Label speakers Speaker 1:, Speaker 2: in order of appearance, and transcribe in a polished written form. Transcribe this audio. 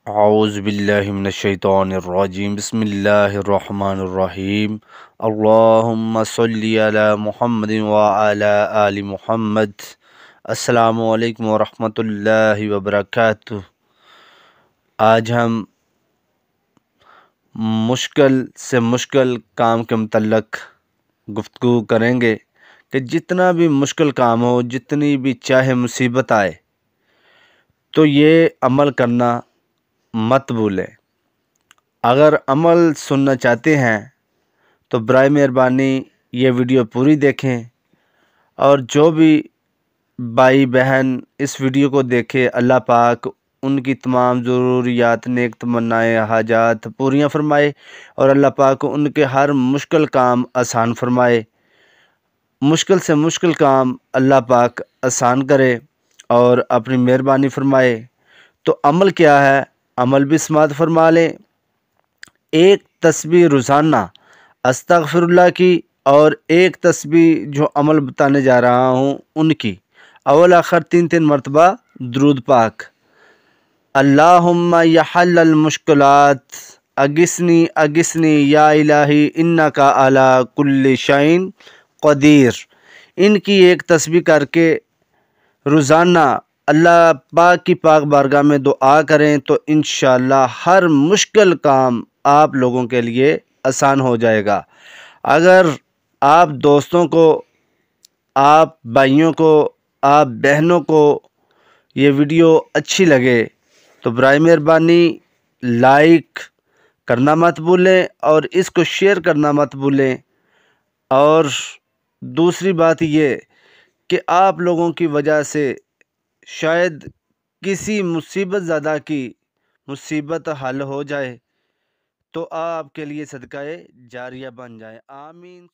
Speaker 1: اعوذ باللہ من الشیطان الرجیم بسم اللہ الرحمن الرحیم اللہم صلی علی محمد وعلی آل محمد۔ السلام علیکم ورحمۃ اللہ وبرکاتہ۔ آج ہم مشکل سے مشکل کام کے متعلق گفتگو کریں گے کہ جتنا بھی مشکل کام ہو، جتنی بھی چاہے مصیبت آئے، تو یہ عمل کرنا مت بھولیں۔ اگر عمل سننا چاہتے ہیں تو برائے مہربانی یہ ویڈیو پوری دیکھیں، اور جو بھی بھائی بہن اس ویڈیو کو دیکھے، اللہ پاک ان کی تمام ضروریات، نیک تمنائیں، حاجات پوریاں فرمائے، اور اللہ پاک ان کے ہر مشکل کام آسان فرمائے۔ مشکل سے مشکل کام اللہ پاک آسان کرے اور اپنی مہربانی فرمائے۔ تو عمل کیا ہے؟ عمل بھی سماعت فرما لیں۔ ایک تسبیح روزانہ استغفر اللہ کی، اور ایک تسبیح جو عمل بتانے جا رہا ہوں ان کی، اول آخر 3 مرتبہ درود پاک۔ اللہم یا حل المشکلات اغثنی اغثنی یا الہی انکا علی کل شیء قدیر۔ ان کی ایک تسبیح کر کے روزانہ اللہ پاک کی پاک بارگاہ میں دعا کریں تو انشاءاللہ ہر مشکل کام آپ لوگوں کے لیے آسان ہو جائے گا۔ اگر آپ دوستوں کو، آپ بھائیوں کو، آپ بہنوں کو یہ ویڈیو اچھی لگے تو برائے مہربانی لائک کرنا مت بھولیں، اور اس کو شیئر کرنا مت بھولیں۔ اور دوسری بات یہ کہ آپ لوگوں کی وجہ سے شاید کسی مصیبت زدہ کی مصیبت حل ہو جائے، تو آپ کے لیے صدقہ جاریہ بن جائے۔ آمین۔